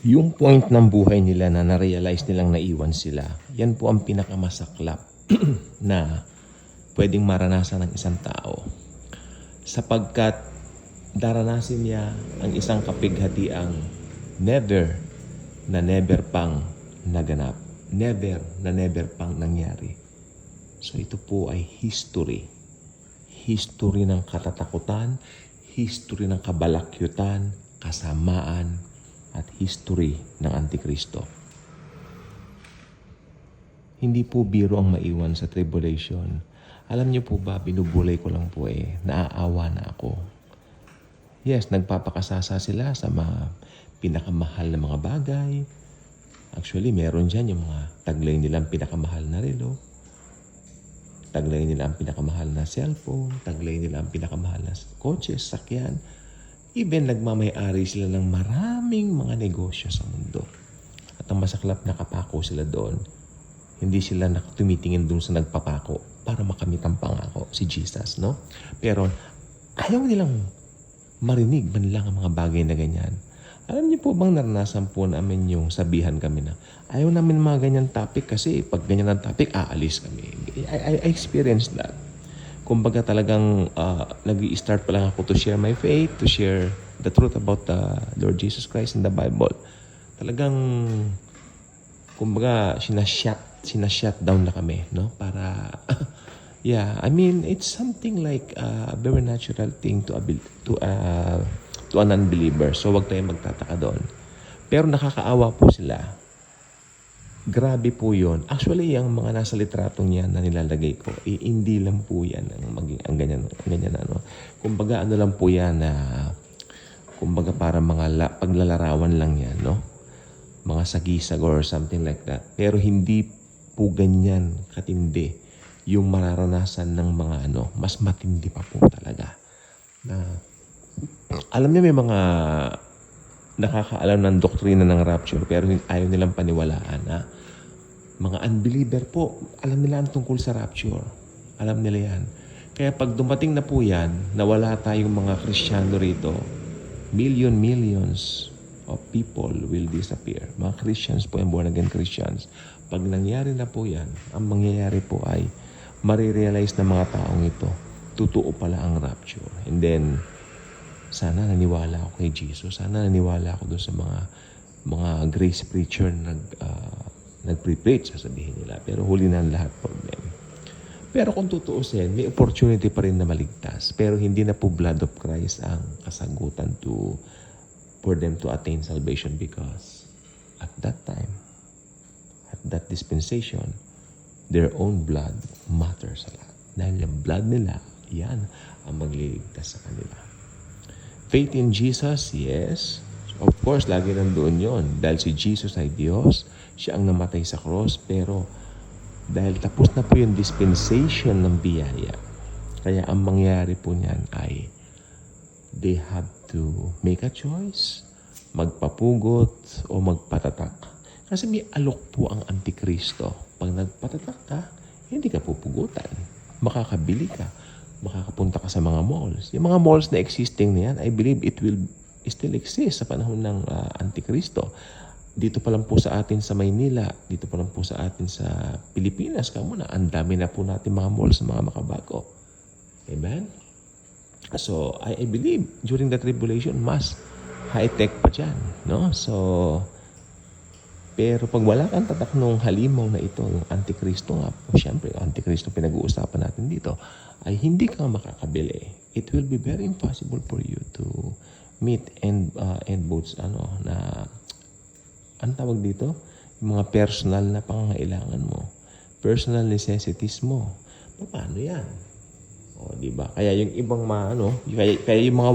Yung point ng buhay nila na na-realize nilang naiwan sila, yan po ang pinakamasaklap na pwedeng maranasan ng isang tao. Sapagkat daranasin niya ang isang kapighatiang never pang naganap. Never pang nangyari. So ito po ay history. History ng katatakutan, history ng kabalakyutan, kasamaan, at history ng Antikristo. Hindi po biro ang maiwan sa tribulation. Alam niyo po ba, binubulay ko lang po naaawa na ako. Yes, nagpapakasasa sila sa mga pinakamahal na mga bagay. Actually, meron dyan yung mga taglay nilang pinakamahal na relo. Taglay nila ang pinakamahal na cellphone. Taglay nila ang pinakamahal na kotse, sakyan. Even nagmamay-ari sila ng maraming mga negosyo sa mundo. At ang masaklap na kapako sila doon, hindi sila tumitingin doon sa nagpapako para makamit ang pangako, si Jesus, no? Pero ayaw nilang marinig man lang ang mga bagay na ganyan. Alam niyo po bang naranasan po namin yung sabihan kami na ayaw namin mga ganyan topic kasi pag ganyan ang topic, aalis kami. I experienced that. Kumbaga talagang nag-i-start pa lang ako to share my faith, to share the truth about the Lord Jesus Christ in the Bible. Talagang, kumbaga, sinashut down na kami, no? Para, yeah, I mean, it's something like a very natural thing to an unbeliever. So, wag tayong magtataka doon. Pero nakakaawa po sila. Grabe po yun. Actually, yung mga nasa litratong yan na nilalagay ko, hindi lang po yan ang ganyan ano. Kumbaga, ano lang po yan na, kumbaga para mga paglalarawan lang yan, no? Mga sagisag or something like that. Pero hindi po ganyan katindi yung mararanasan ng mga mas matindi pa po talaga. Na, alam niyo may mga nakakaalam ng doktrina ng rapture pero ayaw nilang paniwalaan na mga unbeliever po, alam nila ang tungkol sa rapture. Alam nila yan. Kaya pag dumating na po yan, na wala tayong mga Kristiyano rito, millions of people will disappear. Mga Christians po, yung born again Christians. Pag nangyari na po yan, ang mangyayari po ay marirealize ng mga taong ito, totoo pala ang rapture. And then, sana naniwala ako kay Jesus. Sana naniwala ako doon sa mga grace preacher na nag-preach, sasabihin nila. Pero huli na ang lahat problem. Pero kung tutuusin, may opportunity pa rin na maligtas. Pero hindi na po blood of Christ ang kasagutan for them to attain salvation because at that time, at that dispensation, their own blood matters a lot. Dahil yung blood nila, yan ang magliligtas sa kanila. Faith in Jesus, yes. Of course, lagi nandoon yon. Dahil si Jesus ay Diyos, siya ang namatay sa cross, pero dahil tapos na po yung dispensation ng biyaya, kaya ang mangyari po niyan ay they have to make a choice, magpapugot o magpatatak. Kasi may alok po ang Antikristo. Pag nagpatatak ka, hindi ka pupugutan. Makakabili ka. Makakapunta ka sa mga malls. Yung mga malls na existing na yan, I believe it will still exist sa panahon ng Antikristo. Dito pa lang po sa atin sa Maynila, dito pa lang po sa atin sa Pilipinas, kamo na, ang dami na po natin mga malls na mga makabago. Amen? So, I believe during the tribulation, mas high-tech pa dyan. No? So, pero pag wala kang tatak nung halimaw na ito, yung Antikristo nga po, syempre, Antikristo pinag-uusapan natin dito, ay hindi ka makakabili. It will be very impossible for you to meet and boats, na ang tawag dito, yung mga personal na pangangailangan mo, personal necessities mo. Paano yan? O, di ba? Kaya yung ibang kaya yung mga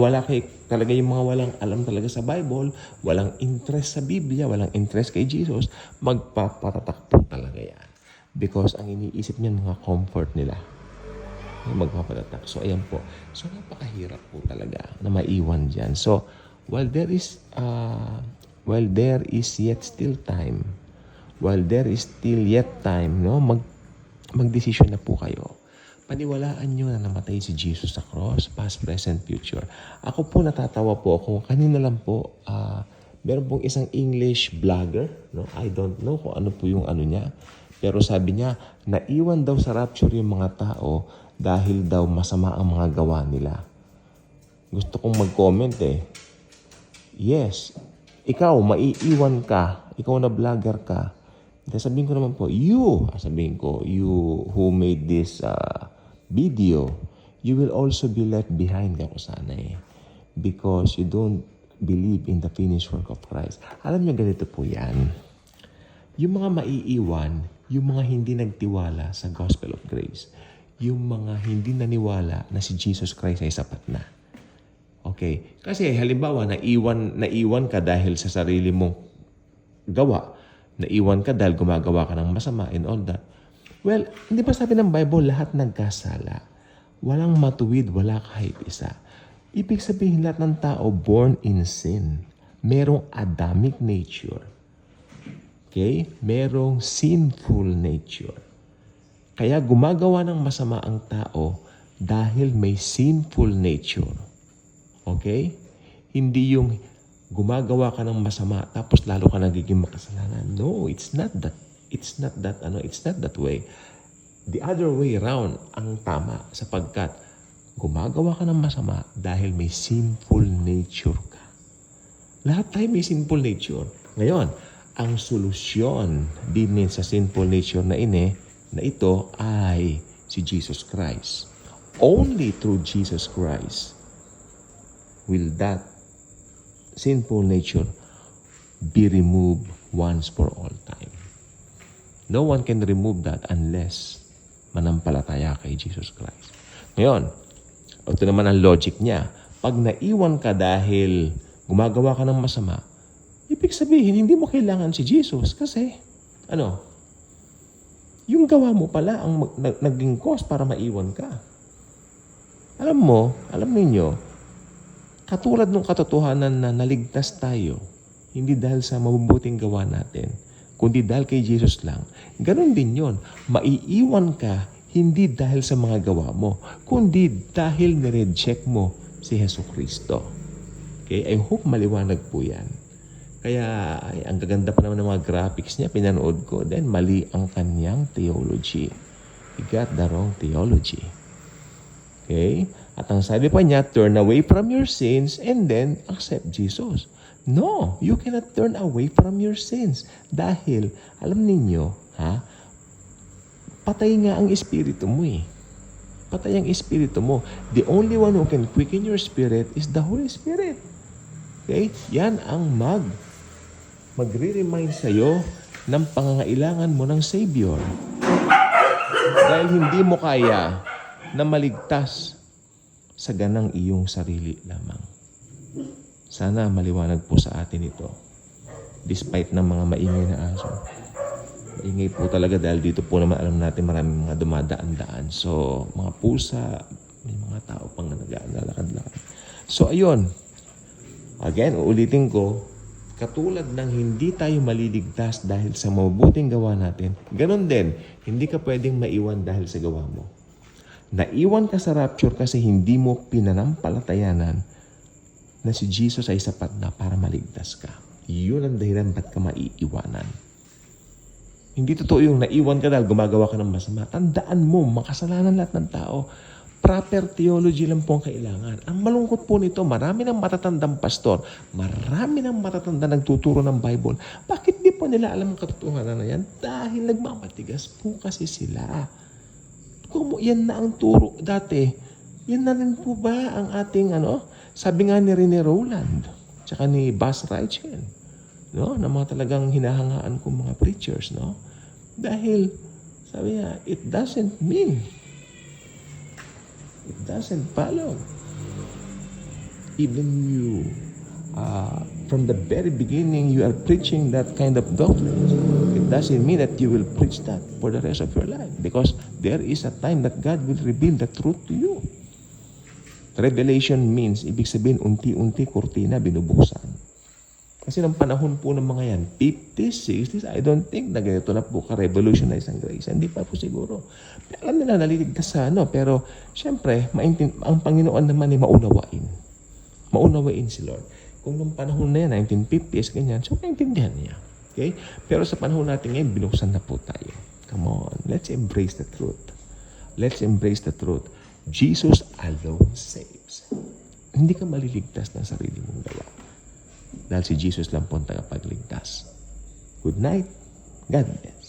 talaga yung mga walang alam talaga sa Bible, walang interest sa Biblia, walang interest kay Jesus, magpapatatak po talaga yan. Because ang iniisip niyan, mga comfort nila. Magpapatatak. So, ayan po. So, napakahirap po talaga na maiwan dyan. So, while there is yet still time, no, magdesisyon na po kayo. Paniwalaan nyo na namatay si Jesus sa cross, past, present, future. Ako po natatawa po ako. Kanina lang po, Meron pong isang English vlogger, no? I don't know kung ano po yung ano niya. Pero sabi niya, naiwan daw sa rapture yung mga tao dahil daw masama ang mga gawa nila. Gusto kong mag-comment eh. Yes, ikaw, maiiwan ka. Ikaw na vlogger ka. Sabihin ko naman po, you who made this video, you will also be left behind ka ko sana eh. Because you don't believe in the finished work of Christ. Alam niyo, ganito po yan. Yung mga maiiwan, yung mga hindi nagtiwala sa gospel of grace, yung mga hindi naniwala na si Jesus Christ ay sapat na. Okay? Kasi halimbawa, naiwan ka dahil sa sarili mong gawa. Naiwan ka dahil gumagawa ka ng masama and all that. Well, hindi ba sabi ng Bible, lahat nagkasala? Walang matuwid, wala kahit isa. Ibig sabihin lahat ng tao born in sin. Merong Adamic nature. Okay? Merong sinful nature. Kaya gumagawa ng masama ang tao dahil may sinful nature. Okay? Hindi yung gumagawa ka ng masama tapos lalo ka nagiging makasalanan. No, it's not that. It's not that way. The other way around ang tama sapagkat gumagawa ka ng masama dahil may sinful nature ka. Lahat tayo may sinful nature. Ngayon, ang solusyon din sa sinful nature na ito ay si Jesus Christ. Only through Jesus Christ will that sinful nature be removed once for all time. No one can remove that unless manampalataya kay Jesus Christ. Ngayon, ito naman ang logic niya. Pag naiwan ka dahil gumagawa ka ng masama, ibig sabihin, hindi mo kailangan si Jesus kasi, yung gawa mo pala ang naging cause para maiwan ka. Alam ninyo, katulad ng katotohanan na naligtas tayo, hindi dahil sa mabubuting gawa natin, kundi dahil kay Jesus lang. Ganon din yon. Maiiwan ka, hindi dahil sa mga gawa mo, kundi dahil nireject mo si Jesucristo. Okay? I hope maliwanag po yan. Kaya, ang gaganda pa naman ng mga graphics niya, pinanood ko, then mali ang kanyang theology. He got the wrong theology. Okay? At ang sabi pa niya, turn away from your sins and then accept Jesus. No, you cannot turn away from your sins. Dahil, alam ninyo, patay nga ang espiritu mo eh. Patay ang espiritu mo. The only one who can quicken your spirit is the Holy Spirit. Okay? Yan ang magre-remind sa'yo ng pangangailangan mo ng Savior. Dahil hindi mo kaya na maligtas sa ganang iyong sarili lamang. Sana maliwanag po sa atin ito. Despite ng mga maingay na aso. Maingay po talaga dahil dito po naman alam natin maraming mga dumadaan-daan. So, mga pusa, may mga tao pang naglalakad-lakad. So, ayun. Again, uulitin ko, katulad ng hindi tayo maliligtas dahil sa mabubuting gawa natin, ganon din, hindi ka pwedeng maiwan dahil sa gawa mo. Naiwan ka sa rapture kasi hindi mo pinanampalatayanan na si Jesus ay sapat na para maligtas ka. Yun ang dahilan ba't ka maiiwanan. Hindi totoo yung naiwan ka dahil gumagawa ka ng masama. Tandaan mo, makasalanan lahat ng tao. Proper theology lang po ang kailangan. Ang malungkot po nito, marami ng matatandang pastor, marami ng matatandang nagtuturo ng Bible. Bakit di po nila alam ang katotohanan na yan? Dahil nagmamatigas po kasi sila. Kung yan na ang turo dati, yan na rin po ba ang ating sabi nga ni Rene Rowland, tsaka ni Buzz Reichel, na mga talagang hinahangaan kong mga preachers, Dahil, sabi niya, it doesn't follow. Even you, from the very beginning, you are preaching that kind of doctrine. It doesn't mean that you will preach that for the rest of your life. Because there is a time that God will reveal the truth to you. Revelation means, ibig sabihin, unti-unti kurtina binubuksan. Kasi ng panahon po ng mga yan, 50s, 60s, I don't think na ganito na po ka-revolutionize ang grace. Hindi pa po siguro. Alam nila, naliligtas sa pero syempre, ang Panginoon naman ay maunawain. Maunawain si Lord. Kung nung panahon na yan, 1950s, ganyan, so naintindihan niya. Okay? Pero sa panahon natin ngayon, binuksan na po tayo. Come on, let's embrace the truth. Let's embrace the truth. Jesus alone saves. Hindi ka maliligtas ng sarili mong gawa. Dahil si Jesus lang po ang tagapagligtas. Good night. God bless.